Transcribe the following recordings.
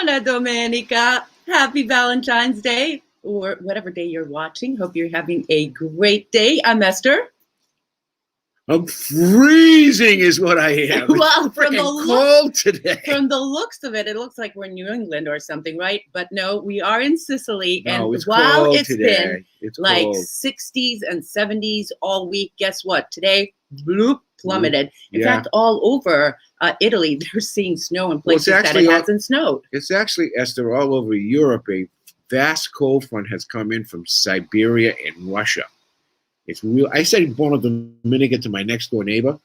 Buona domenica. Happy Valentine's Day, or whatever day you're watching. Hope you're having a great day. I'm Eszter. I'm freezing is what I am. Well, from the cold today. From the looks of it, it looks like we're in New England or something, right? But no, we are in Sicily. No, and it's while cold it's today. been like 60s and 70s all week, guess what? Today, bloop, plummeted. In fact, all over Italy, they're seeing snow in places that it hasn't snowed. It's actually, Eszter, all over Europe, a vast cold front has come in from Siberia and Russia. It's real. I said Buona Domenica to my next door neighbor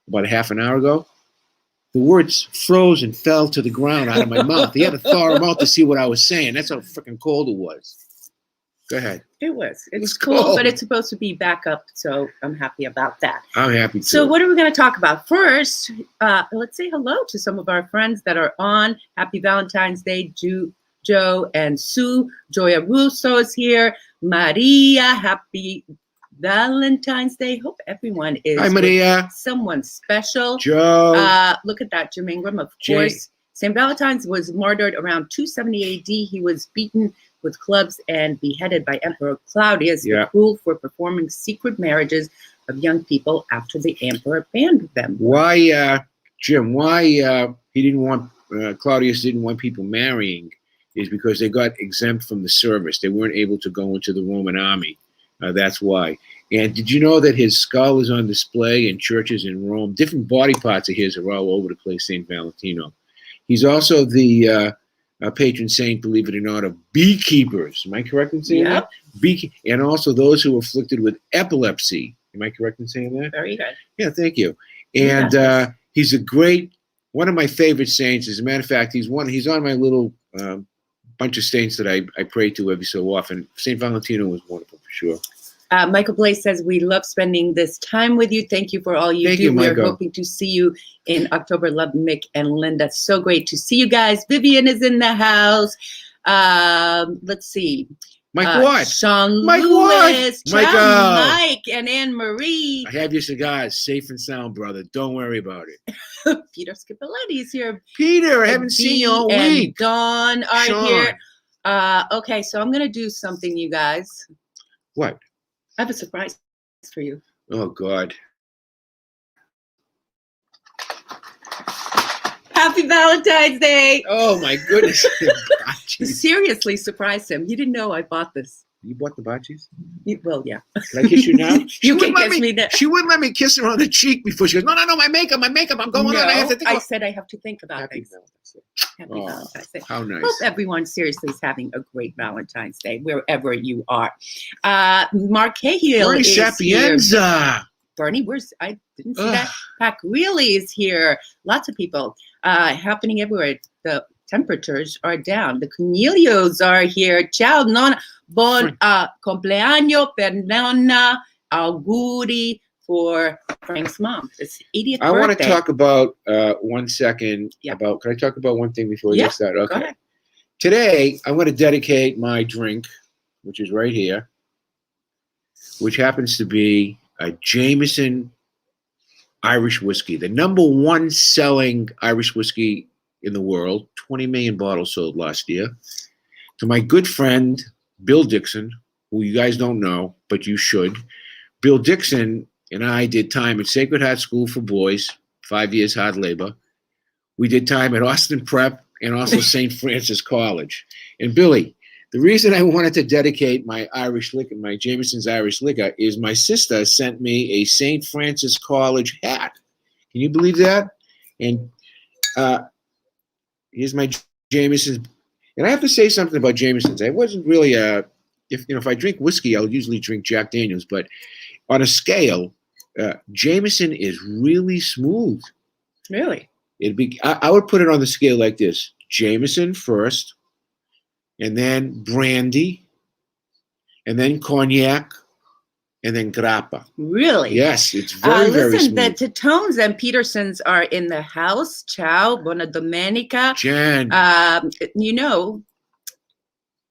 about a half an hour ago. The words froze and fell to the ground out of my mouth. He had to thaw them out to see what I was saying. That's how freaking cold it was. Go ahead. It was. It's cool, but it's supposed to be back up, so I'm happy about that. I'm happy too. So what are we going to talk about? First, let's say hello to some of our friends that are on. Happy Valentine's Day, Joe and Sue. Joya Russo is here. Maria, happy Valentine's Day. Hope everyone is Hi, Maria. Someone special. Joe. Look at that, Jim Ingram, of course. St. Valentine's was martyred around 270 AD. He was beaten with clubs and beheaded by Emperor Claudius, the cruel for performing secret marriages of young people after the emperor banned them. Why, Jim, why he didn't want, Claudius didn't want people marrying is because they got exempt from the service. They weren't able to go into the Roman army. That's why. And did you know that his skull is on display in churches in Rome? Different body parts of his are all over the place, St. Valentino. He's also the patron saint, believe it or not, of beekeepers. Am I correct in saying that? And also those who are afflicted with epilepsy. Am I correct in saying that? Very good. Yeah, thank you. And he's a great, one of my favorite saints. As a matter of fact, he's on my little bunch of saints that I pray to every so often. St. Valentino was wonderful for sure. Michael Blaze says, we love spending this time with you. Thank you for all you do. We're hoping to see you in October. Love, Mick and Linda. So great to see you guys. Vivian is in the house. Let's see. Mike what? Sean Mike Lewis. What? Mike and Anne Marie. I have your cigars safe and sound, brother. Don't worry about it. Peter Scipiletti is here. Peter, I haven't seen you all week. Dawn are here. Okay, so I'm going to do something, you guys. What? I have a surprise for you. Oh, God. Happy Valentine's Day. Oh, my goodness. Seriously surprised him. He didn't know I bought this. You bought the bocces? Well, yeah. Can I kiss you now? You can kiss me now. She wouldn't let me kiss her on the cheek before. She goes, no, my makeup. I'm going on. I have to think I said I have to think about things. Happy Valentine's Day. How nice. Hope everyone seriously is having a great Valentine's Day, wherever you are. Mark Cahill Bernie is Sapienza. Here. Bernie, I didn't see that. Pac really is here. Lots of people happening everywhere. The temperatures are down. The Cornelios are here. Ciao, nonna. Bon compleanno per nonna. Auguri for Frank's mom. It's 80th birthday. I want to talk about 1 second about, can I talk about one thing before we get started? Okay. Go ahead. Today, I'm going to dedicate my drink, which is right here, which happens to be a Jameson Irish whiskey, the #1 selling Irish whiskey in the world. 20 million bottles sold last year. To my good friend, Bill Dixon, who you guys don't know, but you should. Bill Dixon and I did time at Sacred Heart School for Boys, 5 years hard labor. We did time at Austin Prep and also St. Francis College. And Billy, the reason I wanted to dedicate my Irish liquor, my Jameson's Irish liquor, is my sister sent me a St. Francis College hat. Can you believe that? And here's my Jameson's. And I have to say something about Jameson's. I wasn't really if I drink whiskey, I'll usually drink Jack Daniels, but on a scale, Jameson is really smooth. Really? I would put it on the scale like this: Jameson first, and then brandy, and then cognac, and then grappa. Really? Yes, it's very smooth. Listen, the Titones and Petersons are in the house. Ciao, buona domenica. Jen. You know,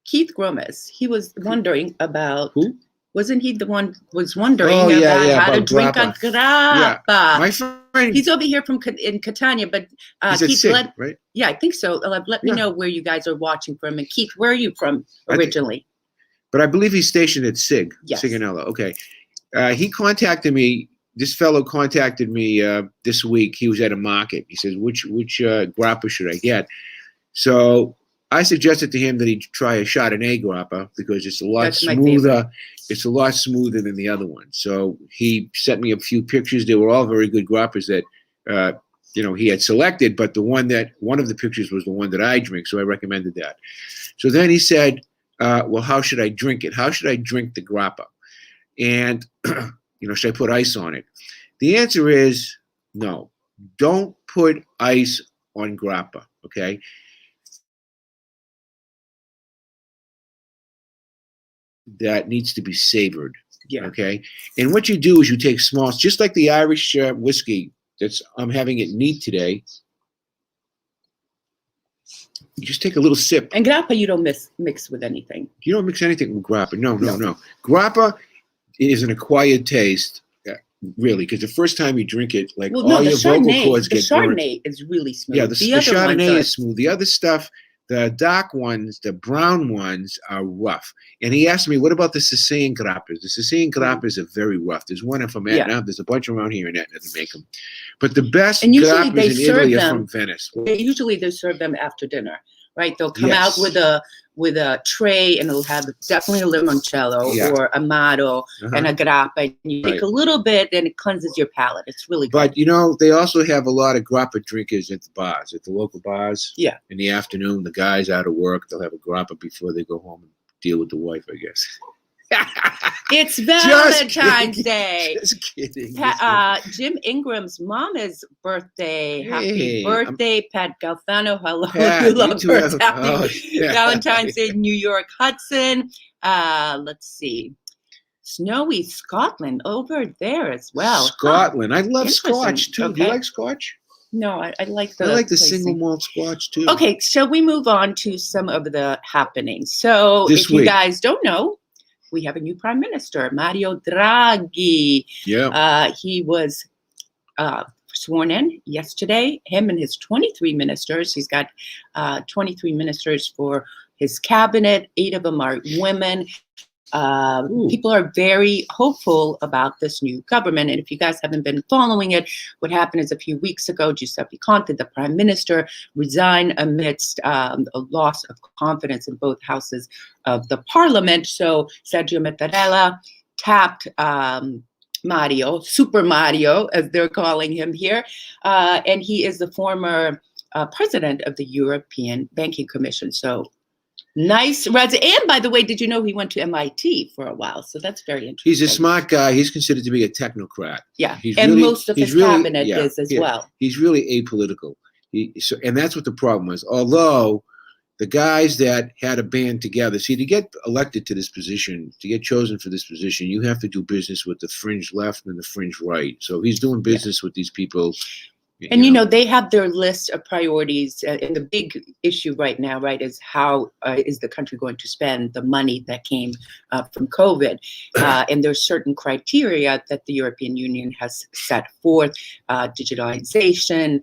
Keith Gromas, he was wondering about... Who? Wasn't he the one was wondering Oh, yeah, about yeah, how to about drink grappa. a grappa? My friend, He's over here in Catania, but he's at Keith, Sig, right? yeah, I think so. Let me know where you guys are watching from. And Keith, where are you from originally? But I believe he's stationed at Sig, Yes. Sigonella. Okay. He contacted me. This fellow contacted me this week. He was at a market. He says, which grappa should I get? So I suggested to him that he try a Chardonnay grappa because it's a lot smoother. It's a lot smoother than the other one. So he sent me a few pictures. They were all very good grappas that he had selected, but one of the pictures was the one that I drink. So I recommended that. So then he said, well, how should I drink it? How should I drink the grappa? And should I put ice on it? The answer is no. Don't put ice on grappa, okay? That needs to be savored, okay? And what you do is you take small, just like the Irish whiskey I'm having it neat today. You just take a little sip. And grappa you don't mix with anything. You don't mix anything with grappa. No. Grappa is an acquired taste. Really, because the first time you drink it, all your vocal cords get burned. The Chardonnay is really smooth. Yeah, the Chardonnay is smooth. The other stuff, the dark ones, the brown ones are rough. And he asked me, what about the Sicilian grappas? The Sicilian grappas are very rough. There's one from Etna. There's a bunch around here in Etna that make them. But the best grappas in Italy are from Venice. Usually they serve them after dinner, right? They'll come out with a tray, and it'll have definitely a limoncello or amaro and a grappa. And you take a little bit, and it cleanses your palate. It's really good. But, they also have a lot of grappa drinkers at the bars, at the local bars. Yeah. In the afternoon, the guys out of work, they'll have a grappa before they go home and deal with the wife, I guess. It's Valentine's Day. Just kidding. Jim Ingram's mama's birthday. Hey, Happy birthday, Pat Galfano. Hello, Pat, happy Valentine's Day, New York, Hudson. Let's see. Snowy Scotland over there as well. Scotland. I love Scotch too. Do you like Scotch? No, I like the single malt Scotch too. Okay, shall we move on to some of the happenings? So if you guys don't know, we have a new prime minister, Mario Draghi. Yeah. He was sworn in yesterday, him and his 23 ministers. He's got 23 ministers for his cabinet. 8 of them are women. People are very hopeful about this new government. And if you guys haven't been following it, what happened is a few weeks ago, Giuseppe Conte, the prime minister, resigned amidst a loss of confidence in both houses of the parliament. So Sergio Mattarella tapped Mario, Super Mario, as they're calling him here. And he is the former president of the European Banking Commission. So nice. And by the way, did you know he went to MIT for a while? So that's very interesting. He's a smart guy. He's considered to be a technocrat. Yeah. Most of his cabinet is as well. He's really apolitical. And that's what the problem was. Although the guys that had a band together, see, to get elected to this position, to get chosen for this position, you have to do business with the fringe left and the fringe right. So he's doing business with these people. And, they have their list of priorities. And the big issue right now, right, is how is the country going to spend the money that came from COVID? And there's certain criteria that the European Union has set forth, digitalization,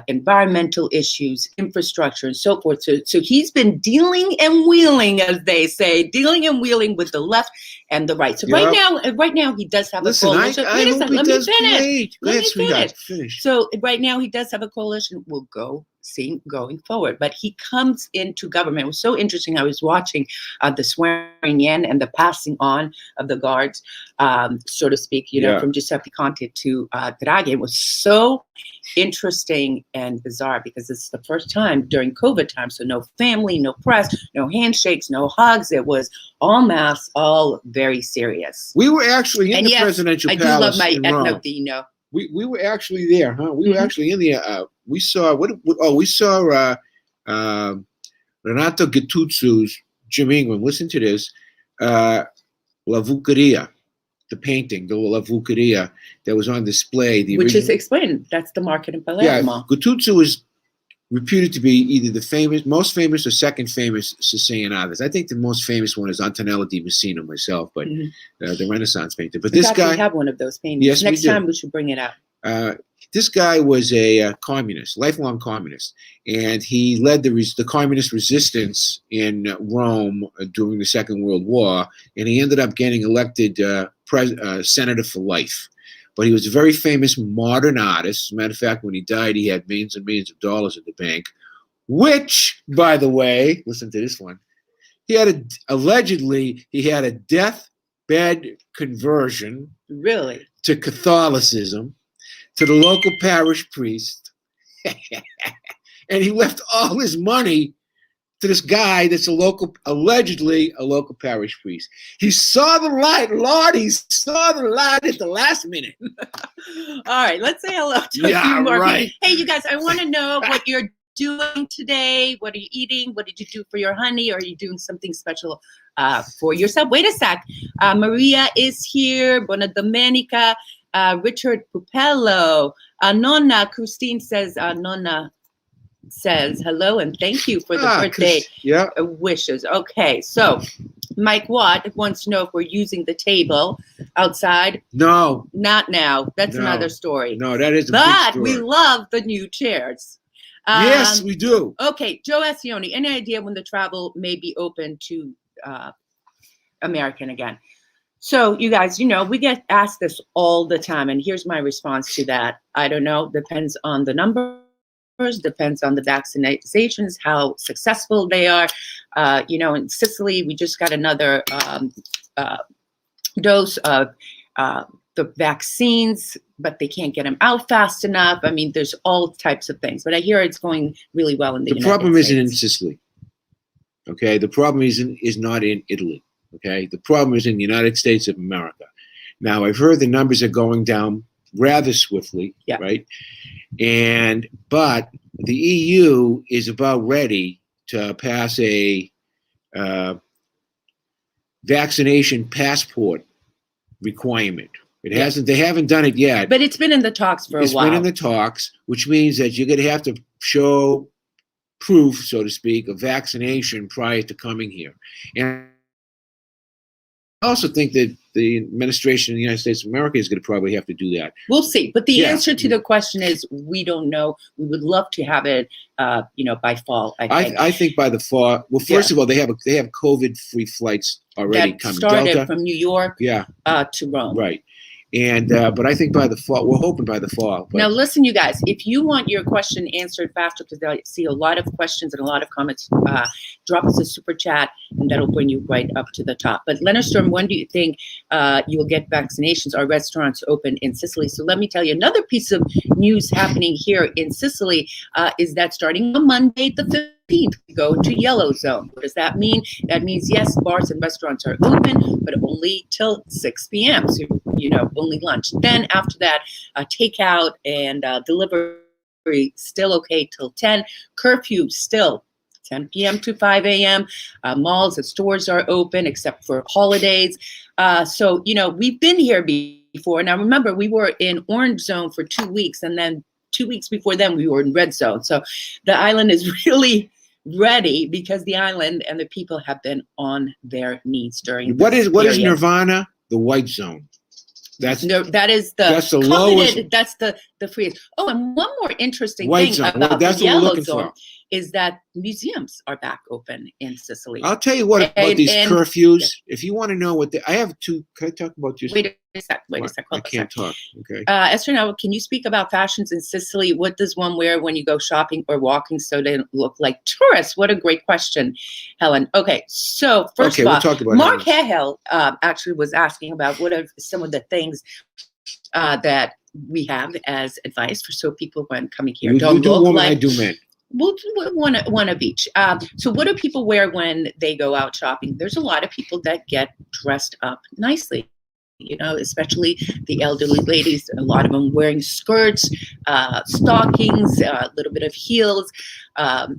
environmental issues, infrastructure, and so forth. So he's been dealing and wheeling, as they say, dealing and wheeling with the left and the right. So right now he does have a coalition. I hope he does great. Go ahead, sweetheart. Finish. So right now he does have a coalition. We'll see going forward. But he comes into government. It was so interesting. I was watching the swearing in and the passing on of the guards, so to speak, from Giuseppe Conte to Draghi. It was so interesting and bizarre because it's the first time during COVID time. So no family, no press, no handshakes, no hugs. It was all mass, all very serious. We were actually in the presidential palace. I do love my Etna vino. We were actually there, huh? We were actually in the. We saw Renato Gattuso's Jim Ingram. Listen to this, La Vuccheria, the painting, the La Vuccheria that was on display. Which is explained. That's the market in Palermo. Yeah, Gattuso is reputed to be either the most famous or second famous Sicilian artist. I think the most famous one is Antonello di Messina myself, but the Renaissance painter. But this guy, we have one of those paintings. Yes, next time we should bring it out. This guy was a communist, lifelong communist, and he led the communist resistance in Rome during the Second World War, and he ended up getting elected senator for life. But he was a very famous modern artist. As a matter of fact, when he died, he had millions and millions of dollars in the bank, which, by the way, listen to this one, allegedly he had a deathbed conversion to Catholicism, to the local parish priest, and he left all his money to this guy that's allegedly a local parish priest. He saw the light, Lord. He saw the light at the last minute. All right, let's say hello to a few more people. Hey, you guys, I want to know what you're doing today. What are you eating? What did you do for your honey? Or are you doing something special for yourself? Wait a sec. Maria is here. Buona domenica. Richard Pupello. Nonna Christine says, Nonna says hello and thank you for the birthday wishes. Okay, so Mike Watt wants to know if we're using the table outside. No. Not now. That's another story. No, that is a big story. But we love the new chairs. Yes, we do. Okay, Joe Ascioni, any idea when the travel may be open to American again? So you guys, we get asked this all the time, and here's my response to that. I don't know. Depends on the numbers. Depends on the vaccinations, how successful they are. In Sicily, we just got another dose of the vaccines, but they can't get them out fast enough. I mean, there's all types of things, but I hear it's going really well in the United States. The problem isn't in Sicily. Okay, the problem is not in Italy. Okay, the problem is in the United States of America. Now, I've heard the numbers are going down rather swiftly, right? But the EU is about ready to pass a vaccination passport requirement. It hasn't. They haven't done it yet. But it's been in the talks for a while. It's been in the talks, which means that you're going to have to show proof, so to speak, of vaccination prior to coming here. And I also think that the administration in the United States of America is going to probably have to do that. We'll see. But the answer to the question is we don't know. We would love to have it, by fall. I think by the fall. Well, first of all, they have COVID-free flights already coming. That started Delta, from New York to Rome. Right. And but I think by the fall, we're hoping by the fall. But. Now, listen, you guys, if you want your question answered faster, because I see a lot of questions and a lot of comments, drop us a super chat, and that'll bring you right up to the top. But Lennerstorm, when do you think you will get vaccinations? Are restaurants open in Sicily? So let me tell you, another piece of news happening here in Sicily is that starting on Monday, the 15th, we go to yellow zone. What does that mean? That means, yes, bars and restaurants are open, but only till 6 p.m. So, only lunch. Then after that, takeout and delivery still okay till 10. Curfew still 10 p.m. to 5 a.m. Malls and stores are open except for holidays. So, we've been here before. Now, remember, we were in orange zone for 2 weeks, and then 2 weeks before then, we were in red zone. So the island is really ready because the island and the people have been on their knees during What is Nirvana? The white zone. That's the lowest. That's the freest. Oh, and one more interesting thing about the yellow zone is that museums are back open in Sicily. I'll tell you what about these curfews. If you want to know what I have two. Can I talk about just? Wait a sec. I can't talk. Okay. Eszter, now, can you speak about fashions in Sicily? What does one wear when you go shopping or walking so they don't look like tourists? What a great question, Helen. Okay, so first of all, we'll talk about Mark Hahel actually was asking about what are some of the things that we have as advice for so people when coming here don't look woman, like. I do men. We'll one of each. So what do people wear when they go out shopping? There's a lot of people that get dressed up nicely, especially the elderly ladies. A lot of them wearing skirts, stockings, a little bit of heels,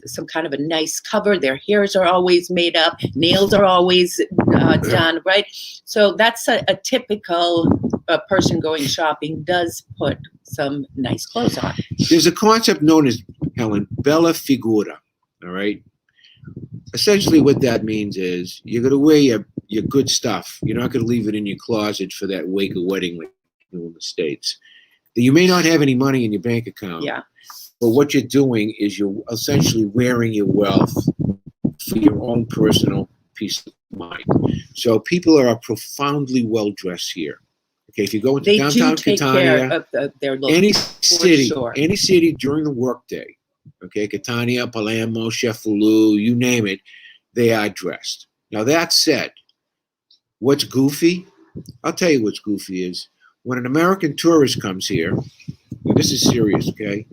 some kind of a nice cover. Their hairs are always made up. Nails are always done, right? So that's a typical person going shopping does put some nice clothes on. There's a concept known as Helen, bella figura. All right. Essentially, what that means is you're going to wear your good stuff. You're not going to leave it in your closet for that wake or wedding like you do in the States. You may not have any money in your bank account. Yeah. But what you're doing is you're essentially wearing your wealth for your own personal peace of mind. So people are profoundly well dressed here. Okay, if you go into They downtown do take Catania, care of their look. any sure. city during the workday, okay, Catania, Palermo, Cefalù, you name it, they are dressed. Now that said, what's goofy? I'll tell you what's goofy is when an American tourist comes here, and this is serious, okay,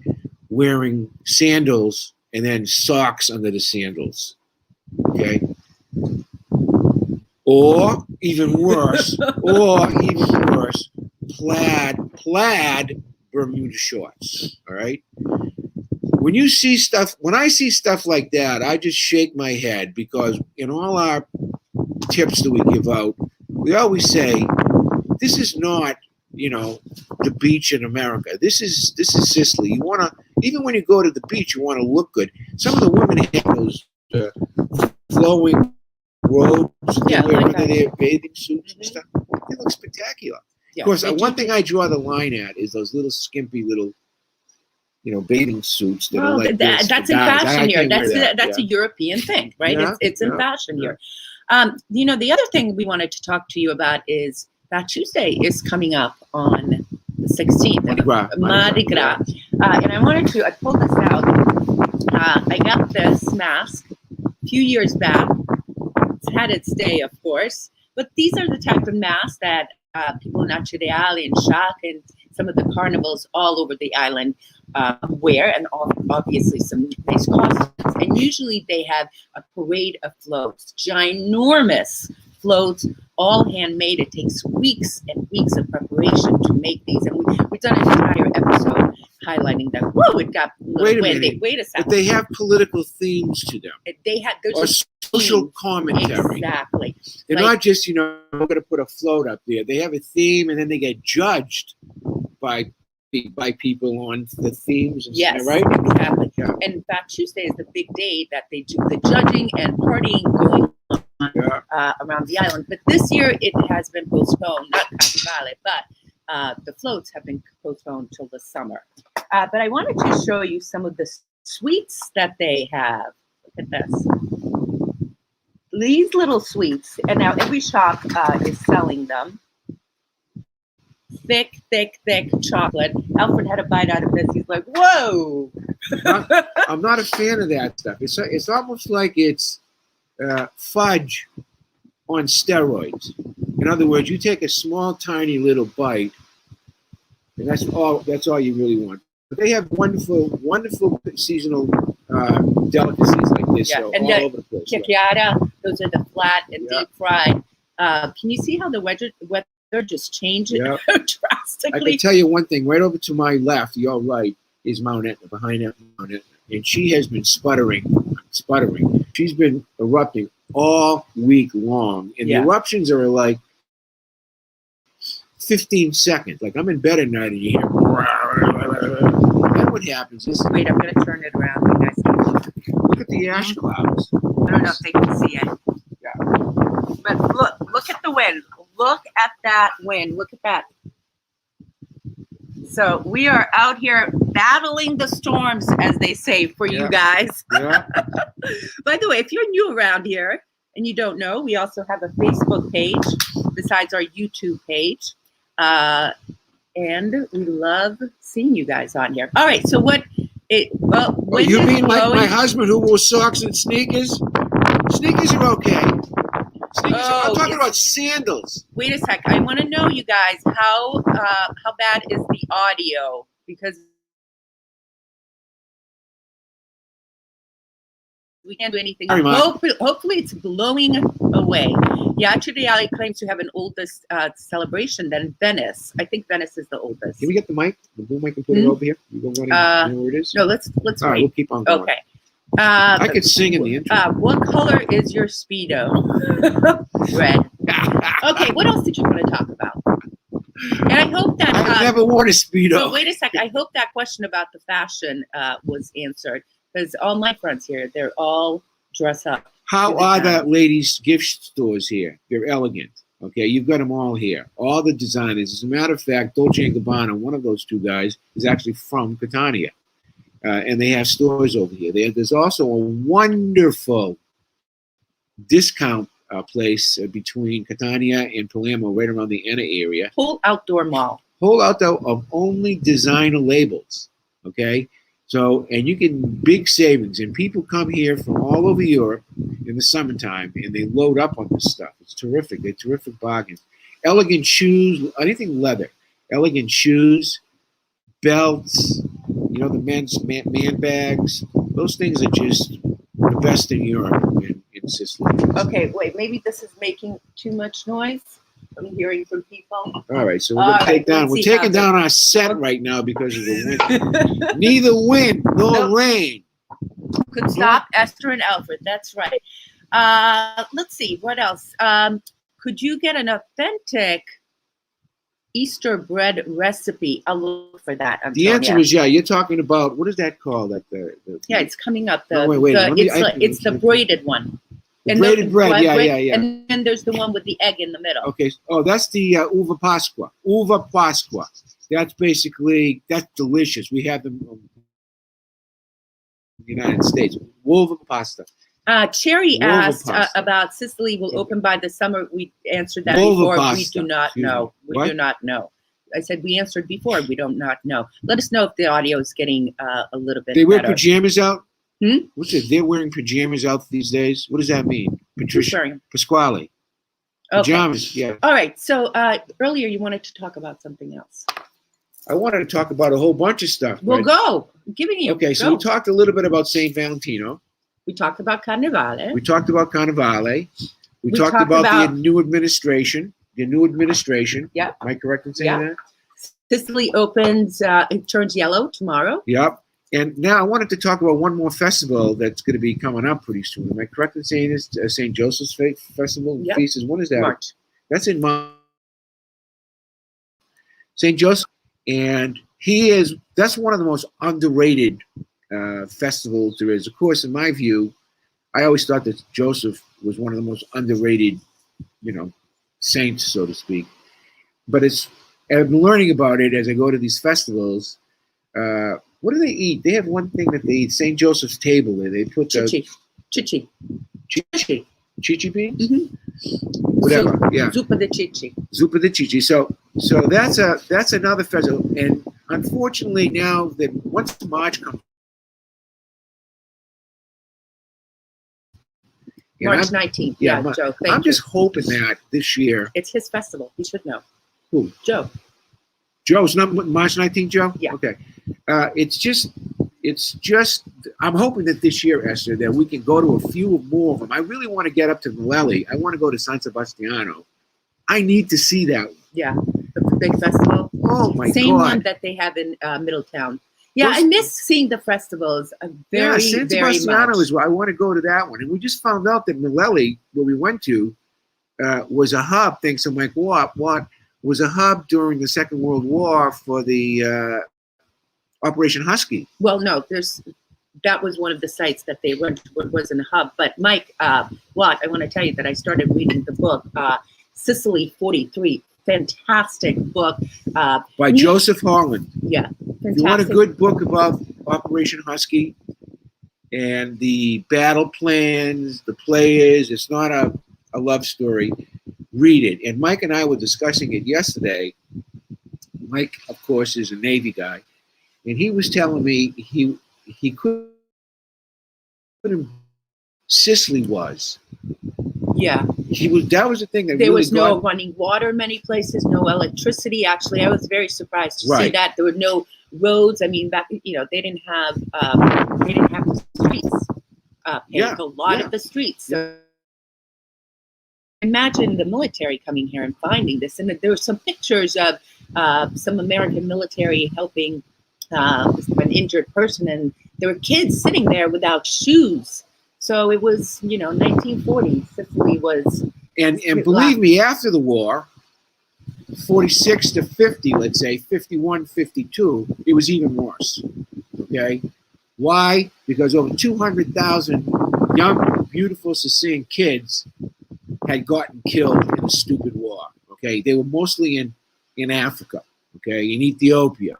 wearing sandals and then socks under the sandals, okay? Or even worse, plaid Bermuda shorts, all right? When I see stuff like that, I just shake my head because in all our tips that we give out, we always say, this is not, the beach in America. This is Sicily. You want to, even when you go to the beach, you want to look good. Some of the women have those flowing robes they wear under their bathing suits and stuff. They look spectacular. Yeah, of course, one thing I draw the line at is those little skimpy little, bathing suits that are like this. That's in fashion here. That's a European thing, right? Yeah, it's in fashion here. The other thing we wanted to talk to you about is that Tuesday is coming up on the 16th. Mardi Gras. And I pulled this out. I got this mask a few years back. It's had its day, of course. But these are the type of masks that people in Acciareale and Shock and some of the carnivals all over the island wear, and obviously some nice costumes. And usually they have a parade of floats, ginormous floats, all handmade. It takes weeks and weeks of preparation to make these. And we've done an entire episode highlighting that. Whoa, it got wait a second. But they have political themes to them. There's social commentary. Exactly. They're not just, going to put a float up there. They have a theme, and then they get judged by people on the themes. And yes, right? Exactly. Yeah. And in fact, Tuesday is the big day that they do the judging and partying going on around the island. But this year it has been postponed, not Carnivale, but the floats have been postponed till the summer. But I wanted to show you some of the sweets that they have. Look at this. These little sweets, and now every shop is selling them. Thick chocolate. Alfred had a bite out of this. He's like, whoa. I'm not a fan of that stuff. It's almost like it's fudge on steroids. In other words, you take a small, tiny little bite, and that's all you really want. But they have wonderful seasonal delicacies like this all over the place. Chiacchiata, those are the flat and deep fried. Can you see how the weather just changed drastically? I can tell you one thing. Right over to my left, your right, is Mount Etna, behind that Mount Etna. And she has been sputtering. She's been erupting all week long. And the eruptions are like 15 seconds. Like I'm in bed at night and you hear. Then what happens is. Wait, I'm going to turn it around. You guys can look at the ash clouds. I don't know if they can see it. Yeah. But look at the wind. Look at that wind. Look at that. So we are out here battling the storms, as they say, for you guys. Yeah. By the way, if you're new around here and you don't know, we also have a Facebook page besides our YouTube page. And we love seeing you guys on here. All right. So you mean like my husband who wore socks and sneakers? Sneakers are okay. I'm talking about sandals. Wait a sec. I want to know, you guys, how bad is the audio? Because we can't do anything. Hopefully it's blowing away. Yeah, Acciareale claims to have an oldest celebration than Venice. I think Venice is the oldest. Can we get the mic? The boom mic and put it over here? You go running, you know where it is? No, let's All right, we'll keep on going. Okay. I could sing in the intro. What color is your Speedo? Red. Okay, what else did you want to talk about? And I hope that I never worn a Speedo. So wait a sec. I hope that question about the fashion was answered, because all my friends here, they're all dress up. How are the ladies' gift stores here? They're elegant. Okay, you've got them all here. All the designers. As a matter of fact, Dolce & Gabbana, one of those two guys, is actually from Catania. And they have stores over here. There's also a wonderful discount place between Catania and Palermo, right around the Enna area. Whole outdoor mall. Whole outdoor of only designer labels. Okay? So, and you get big savings, and people come here from all over Europe in the summertime, and they load up on this stuff. It's terrific. They're terrific bargains. Elegant shoes, anything leather. Elegant shoes, belts, you know, the men's man bags. Those things are just the best in Europe, in Sicily. Okay, wait, maybe this is making too much noise. I'm hearing from people. All right, so we're going to take down. We're taking down our set right now because of the wind. Neither wind nor rain. Could stop Eszter and Alfred. That's right. Let's see what else. Could you get an authentic Easter bread recipe? I'll look for that. The answer is yeah. You're talking about, what is that called? Yeah, it's coming up. Wait. It's the braided one. And braided bread, yeah. And then there's the one with the egg in the middle. Okay. Oh, that's the uva pasqua. Uva pasqua. That's delicious. We have them in the United States. Uva pasta. Cherry asked about Sicily will open by the summer. We answered that before. We do not know. We do not know. I said we answered before. We do not know. Let us know if the audio is getting a little bit better. They wear pajamas out? What's it? They're wearing pajamas out these days? What does that mean? Patricia Pasquale. Pajamas, okay. Yeah. All right. So earlier you wanted to talk about something else. I wanted to talk about a whole bunch of stuff. We'll go. I'm giving you. Okay, so we talked a little bit about St. Valentino. We talked about Carnivale. We talked about Carnivale. We talked about the new administration. The new administration. Yep. Am I correct in saying that? Sicily opens, it turns yellow tomorrow. Yep. And now I wanted to talk about one more festival that's going to be coming up pretty soon. Am I correct in saying this? St. Joseph's Festival? Yep. Feast is, when is that? March. That's in March. St. Joseph. And that's one of the most underrated festivals there is. Of course, in my view, I always thought that Joseph was one of the most underrated, saints, so to speak. But I've been learning about it as I go to these festivals. What do they eat? They have one thing that they eat, St. Joseph's table. They put Chichi bean? Mm-hmm. Whatever, yeah. Zuppa de chichi. Zuppa de chichi. So that's another festival. And unfortunately now that once March comes, March 19th. Yeah, Joe. I'm just hoping that this year. It's his festival. He should know. Who? Joe. Joe's not March 19th, Joe? Yeah. Okay. It's just, I'm hoping that this year, Eszter, that we can go to a few more of them. I really want to get up to Milelli. I want to go to San Sebastiano. I need to see that. Yeah, the big festival. Oh, my God. Same one that they have in Middletown. Yeah, I miss seeing the festivals very, San very Sebastiano much. is where I want to go to that one. And we just found out that Milelli, where we went to, was a hub. Thanks. I'm like, what was a hub during the Second World War for the Operation Husky? Well, no, that was one of the sites that they went to. It wasn't a hub. But Mike, Watt, I want to tell you that I started reading the book, Sicily 43. Fantastic book. By Joseph Harlan. Yeah. Fantastic. If you want a good book about Operation Husky and the battle plans, the players, it's not a love story, read it. And Mike and I were discussing it yesterday. Mike, of course, is a Navy guy. And he was telling me he couldn't. Sicily was. Yeah. That was the thing that there really was no running water in many places, no electricity. Actually, I was very surprised to see that there were no roads. I mean, back they didn't have the streets. A lot of the streets. So imagine the military coming here and finding this, and there were some pictures of some American military helping an injured person, and there were kids sitting there without shoes. So it was, 1940. Sicily was. And believe me, after the war, 46 to 50, let's say, 51, 52, it was even worse. Okay? Why? Because over 200,000 young, beautiful Sicilian kids had gotten killed in a stupid war. Okay? They were mostly in Africa, okay, in Ethiopia,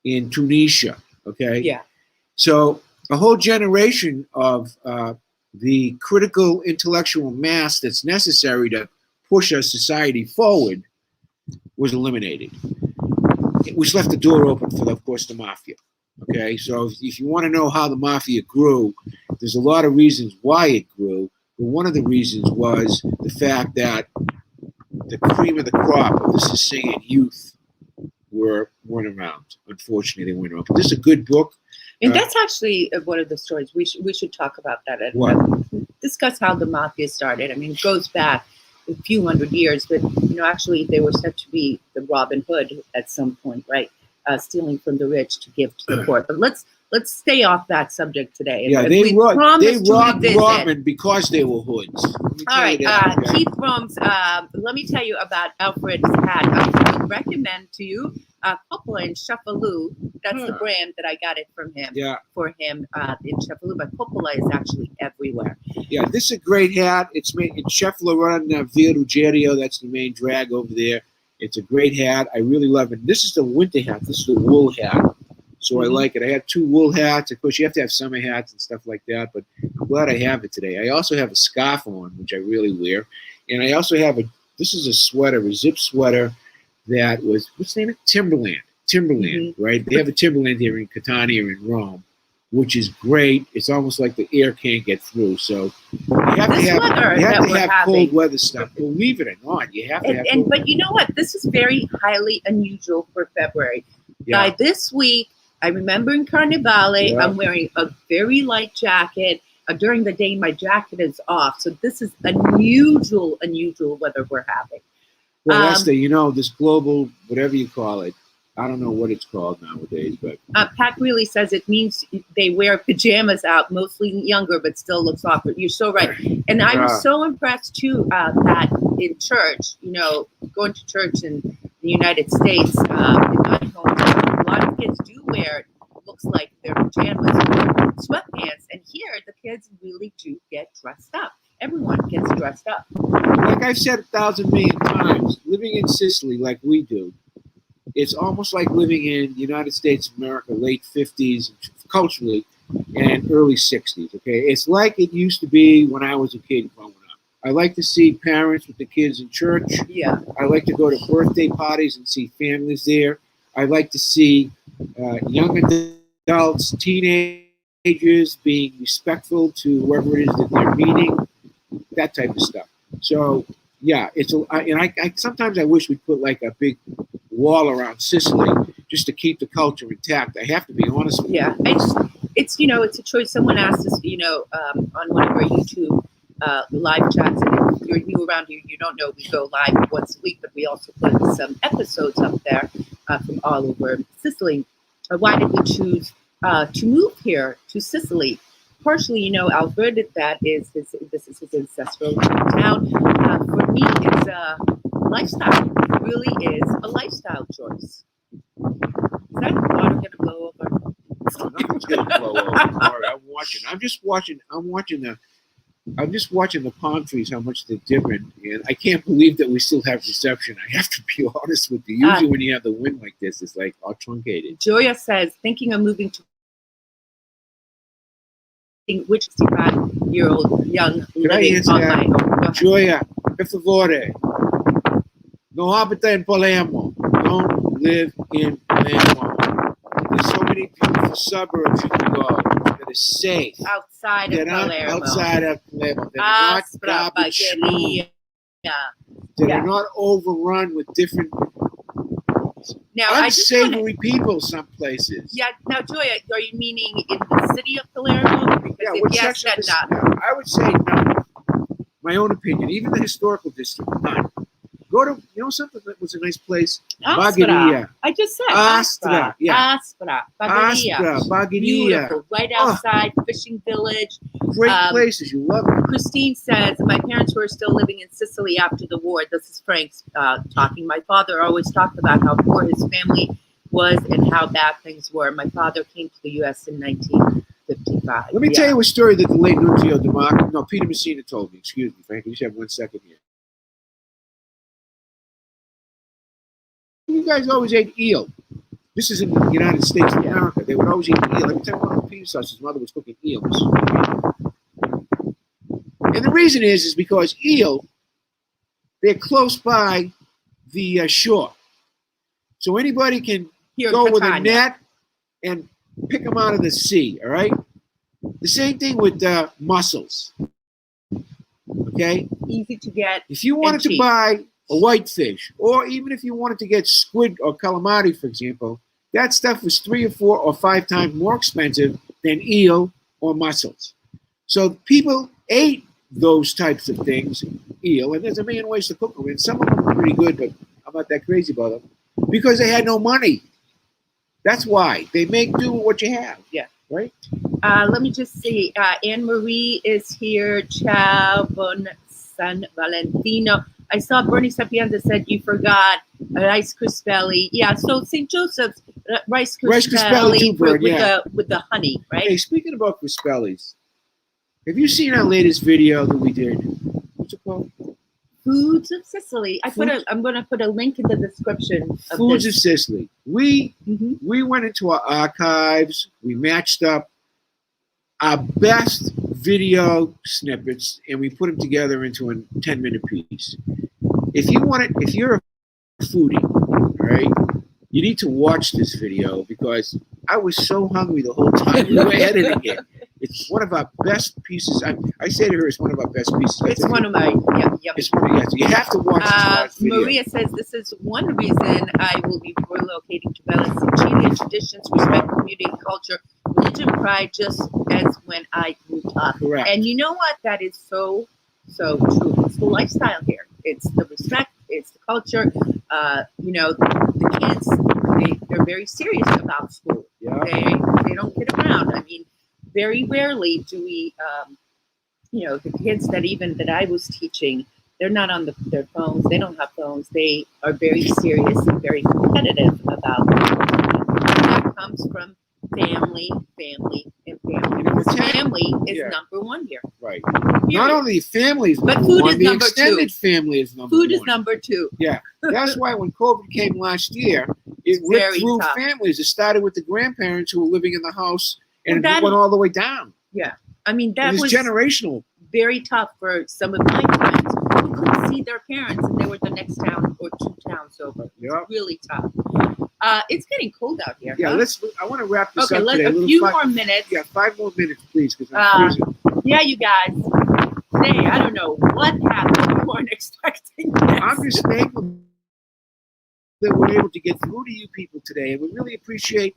in Tunisia, okay? Yeah. So a whole generation of the critical intellectual mass that's necessary to push our society forward was eliminated. Which left the door open for, of course, the mafia. Okay, so if you want to know how the mafia grew, there's a lot of reasons why it grew, but one of the reasons was the fact that the cream of the crop of the Sicilian youth weren't around. Unfortunately, they weren't around. But this is a good book. And that's actually one of the stories. We should talk about that. What? Discuss how the mafia started. I mean, it goes back a few hundred years, but actually they were said to be the Robin Hood at some point, right? Stealing from the rich to give to the poor. But let's stay off that subject today. Yeah, they robbed Robin because they were hoods. All right, Keith Rome's. Let me tell you about Alfred's hat. I would recommend to you Coppola in Sheffaloo. That's the brand that I got it from him. Yeah. For him in Sheffaloo, but Coppola is actually everywhere. Yeah, this is a great hat. It's made in Sheffaloo on Via Ruggiero. That's the main drag over there. It's a great hat. I really love it. This is the winter hat. This is the wool hat. So I like it. I have 2 wool hats. Of course, you have to have summer hats and stuff like that, but I'm glad I have it today. I also have a scarf on, which I really wear. And I also have this is a sweater, a zip sweater that was, what's the name of it? Timberland, right? They have a Timberland here in Catania in Rome, which is great. It's almost like the air can't get through. So you have to have cold weather stuff. Believe it or not, you have to have cold but you know what? This is very highly unusual for February. Yeah. By this week, I remember in Carnivale, I'm wearing a very light jacket. During the day, my jacket is off. So this is unusual weather we're having. Well, that's this global, whatever you call it. I don't know what it's called nowadays, but Pat really says it means they wear pajamas out, mostly younger, but still looks awkward. You're so right. And I was so impressed too, Pat, in church, going to church in the United States, in my hometown, a lot of kids do wear, looks like their pajamas, sweatpants. And here, the kids really do get dressed up. Everyone gets dressed up. Like I've said 1,000 million times, living in Sicily like we do, it's almost like living in the United States of America, late 50s, culturally, and early 60s, okay? It's like it used to be when I was a kid growing up. I like to see parents with the kids in church. Yeah. I like to go to birthday parties and see families there. I like to see young adults, teenagers being respectful to whoever it is that they're meeting, that type of stuff. So, yeah, I sometimes I wish we'd put like a big wall around Sicily just to keep the culture intact. I have to be honest with you. Yeah, it's a choice. Someone asked us, on one of our YouTube live chats, and if you're new around here, you don't know we go live once a week, but we also put some episodes up there from all over Sicily. Why did we choose to move here to Sicily? Partially, Alfred, this is his ancestral town. For me, it's a lifestyle. It really is a lifestyle choice. Is that water going to blow over? Nothing's going to blow over. I'm watching. I'm just watching the palm trees, how much they're different, and I can't believe that we still have reception. I have to be honest with you. Usually when you have the wind like this, it's like all truncated. Joya says, thinking of moving to which 65-year-old young living on my own. Joya, per favore, no abita in Palermo. Don't live in Palermo. There's so many beautiful suburbs you can go that are safe. Outside of Palermo. Outside of Palermo. They're not garbage. They're not overrun with different unsavory people some places. Yeah. Now, Joya, are you meaning in the city of Palermo? Because I would say no. My own opinion. Even the historical district, none. Go to, you know something that was a nice place? Aspra. Bagheria. I just said Astra, yeah. Aspra. Bagheria. Astra, Bagheria. Beautiful. Right outside, fishing village. Great places. You love it. Christine says, my parents were still living in Sicily after the war. This is Frank's talking. My father always talked about how poor his family was and how bad things were. My father came to the U.S. in 1955. Let me tell you a story that the late Nunzio DeMarco, no, Peter Messina told me. Excuse me, Frank. You just have 1 second here. You guys always ate eel. This is in the United States of America. They would always eat eel. Every time one of Peter's house, his mother was cooking eels. And the reason is because eel, they're close by the shore. So anybody can go with a net and pick them out of the sea, all right? The same thing with mussels, okay? Easy to get. If you wanted to buy a whitefish, or even if you wanted to get squid or calamari, for example, that stuff was 3 or 4 or 5 times more expensive than eel or mussels. So people ate those types of things, eel, and there's a million ways to cook them, and some of them are pretty good, but I'm not that crazy about them, because they had no money. That's why. They make do with what you have. Yeah. Right? Let me just see. Anne-Marie is here. Ciao, buon San Valentino. I saw Bernie Sapienza said you forgot rice crispelli. Yeah, so St. Joseph's rice crispelli with the honey, right? Hey, speaking about crispelis, have you seen our latest video that we did? What's it called? Foods of Sicily. I'm going to put a link in the description. Foods of Sicily. We went into our archives. We matched up our best video snippets, and we put them together into a 10-minute piece. If you're a foodie, all right, you need to watch this video because I was so hungry the whole time we were editing it. It's one of our best pieces. I say to her, it's one of our best pieces. It's one of my, It's one of, so you have to watch this video. Maria says, this is one reason I will be relocating to Venice. Sicilian traditions, respect community and culture, religion, pride, just as when I grew up. Correct. And you know what? That is so true. It's the lifestyle here. It's the respect. It's the culture. The kids, they're very serious about school. Yeah. They don't kid around. I mean, very rarely do we, the kids that I was teaching, they're not on their phones. They don't have phones. They are very serious and very competitive about it. That comes from family, and family. Because family is number one here. Right. Period. Not only family is number food one, is the number extended two. Family is number one. Food is number two. Yeah. That's why when COVID came last year, it ripped through families. It started with the grandparents who were living in the house, and it went all the way down. Yeah. I mean, that was generational. Very tough for some of my friends who couldn't see their parents, and they were the next town or 2 towns over. Yep. It's really tough. It's getting cold out here. Yeah, I want to wrap this up today. A few more minutes. Yeah, 5 more minutes, please, because I'm freezing. Yeah, you guys. Today, I don't know what happened. We weren't expecting this. I'm just thankful that we're able to get through to you people today, and we really appreciate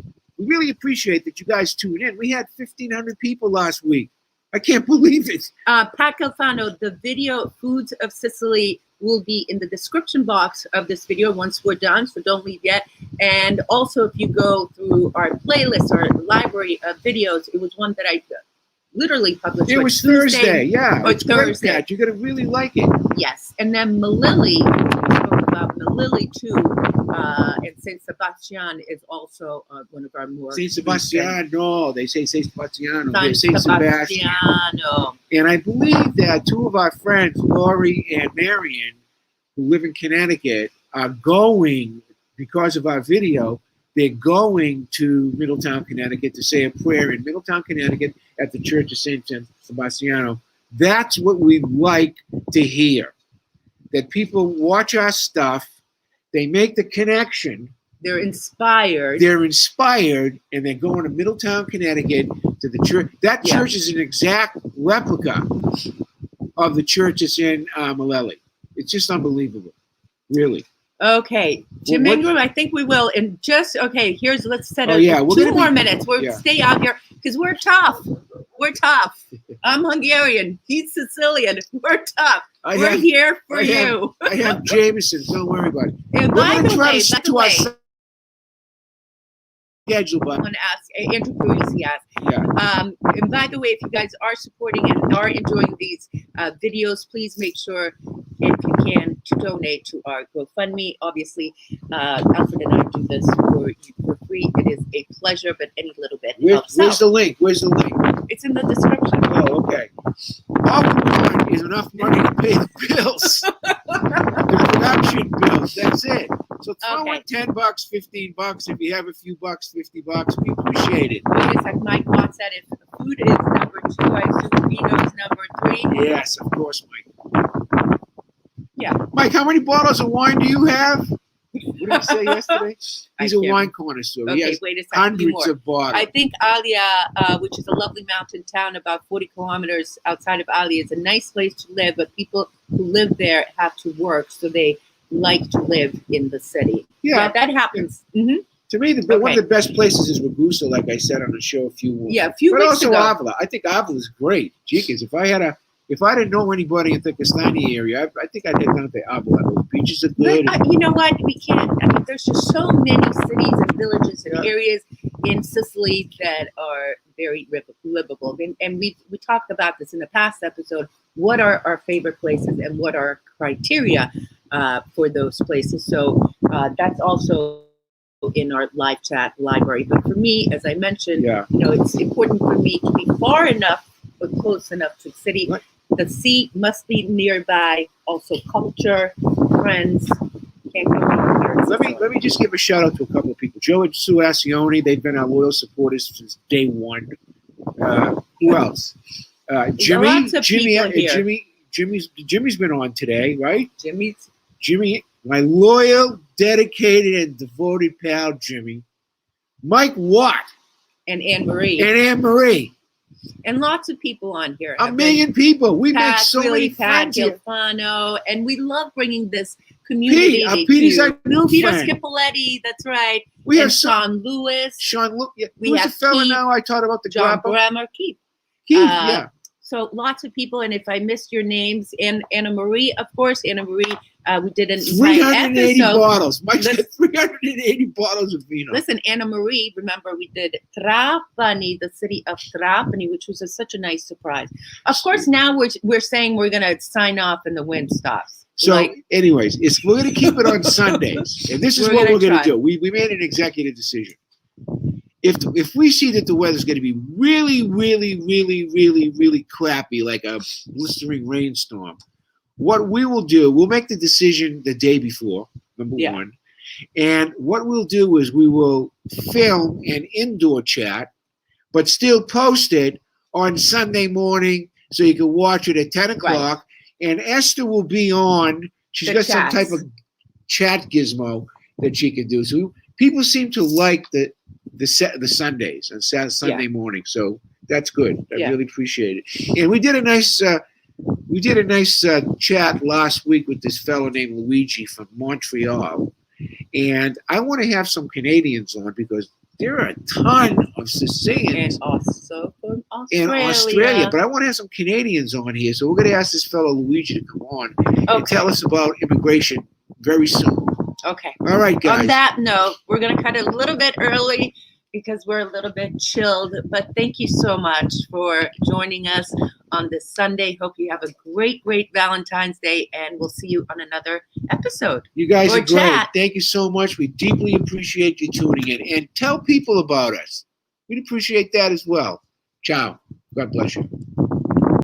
that you guys tune in. We had 1,500 people last week. I can't believe it. Pat Calfano, the video Foods of Sicily will be in the description box of this video once we're done, so don't leave yet. And also, if you go through our playlist, our library of videos, it was one that I literally published. It was Thursday, yeah. Or Thursday. You're going to really like it. Yes. And then Melilli, we spoke about Melilli too, and Saint Sebastian is also one of our more. Saint Sebastian, no, they say Saint Sebastiano. Saint Sebastiano. And I believe that 2 of our friends, Lori and Marion, who live in Connecticut, are going, because of our video, they're going to Middletown, Connecticut to say a prayer in Middletown, Connecticut at the Church of Saint Sebastiano. That's what we like to hear, that people watch our stuff, they make the connection. They're inspired. And they're going to Middletown, Connecticut to the church. That church is an exact replica of the church that's in Melilli. It's just unbelievable, really. Okay, Jim Ingram, I think we will. And let's set up 2 more minutes. We'll stay out here because we're tough. I'm Hungarian. He's Sicilian. We're tough. We're here for you. I have Jameson. Don't worry about it. And We're by going to the try way, to stick to our schedule, I but want to ask Andrew Parisi asked. yeah. And by the way, if you guys are supporting and are enjoying these videos, please make sure, if you can, to donate to our GoFundMe. Obviously, Alfred and I do this for free. It is a pleasure, but any little bit helps Where's out. the link? Where's the link? It's in the description. Oh, okay. All we want is enough money to pay the bills, the production bills. That's it. So throw in $10, $15. If you have a few bucks, $50, we appreciate it. Wait a sec. Mike Watt said if food is number 2, I assume vino is number 3. Yes, of course, Mike. Yeah. Mike, how many bottles of wine do you have? What did he say yesterday? He's a wine connoisseur. He Okay, has wait a second. hundreds of bottles. I think Alia, which is a lovely mountain town about 40 kilometers outside of Alia, is a nice place to live, but people who live there have to work, so they like to live in the city. Yeah, that happens. Mm-hmm. To me, one of the best places is Ragusa, like I said on the show a few weeks but also ago. Avila. I think Avila is great. Jeekins, if I didn't know anybody in the Castani area, I think I'd head down to Avila. Those beaches are good. But, you know what? We can't. I mean, there's just so many cities and villages and areas in Sicily that are very livable. And we talked about this in the past episode. What are our favorite places and what are criteria for those places? So that's also in our live chat library. But for me, as I mentioned, it's important for me to be far enough but close enough to the city. What? The sea must be nearby. Also, culture, friends. Can't go anywhere. Let me just give a shout out to a couple of people. Joe and Sue Ascione, they've been our loyal supporters since day one. Who else? Jimmy's been on today, right? Jimmy, my loyal, dedicated, and devoted pal, Jimmy. Mike Watt. And Anne Marie. And lots of people on here. A million people. We make so many friends here. Gilfano, and we love bringing this community. Pete's our new Peter friend. Scipoletti, that's right. We have Sean Lewis. Who's the fella now I taught about the John grappa? Brammer, Keith. Yeah. So lots of people, and if I missed your names, and Anna Marie, of course, Anna Marie, we did an 380 episode. Bottles. Mike's got 380 bottles of vino. Listen, Anna Marie, remember we did Trapani, the city of Trapani, which was such a nice surprise. Of course, now we're saying we're going to sign off and the wind stops. So, anyways, we're going to keep it on Sundays, and this is what we're going to do. We made an executive decision. If we see that the weather's going to be really, really, really, really, really crappy, like a blistering rainstorm, what we will do, we'll make the decision the day before, number one. And what we'll do is we will film an indoor chat, but still post it on Sunday morning so you can watch it at 10 o'clock. Right. And Esther will be on. She's got some type of chat gizmo that she can do. So people seem to like the Sundays and Sunday morning. So that's good. I really appreciate it. And we did a nice chat last week with this fellow named Luigi from Montreal. And I want to have some Canadians on because there are a ton of Sicilians. And also from Australia. In Australia. But I want to have some Canadians on here. So we're going to ask this fellow Luigi to come on and tell us about immigration very soon. Okay. All right, guys. On that note, we're going to cut it a little bit early because we're a little bit chilled. But thank you so much for joining us on this Sunday. Hope you have a great, great Valentine's Day, and we'll see you on another episode. You guys are great. Thank you so much. We deeply appreciate you tuning in. And tell people about us. We'd appreciate that as well. Ciao. God bless you.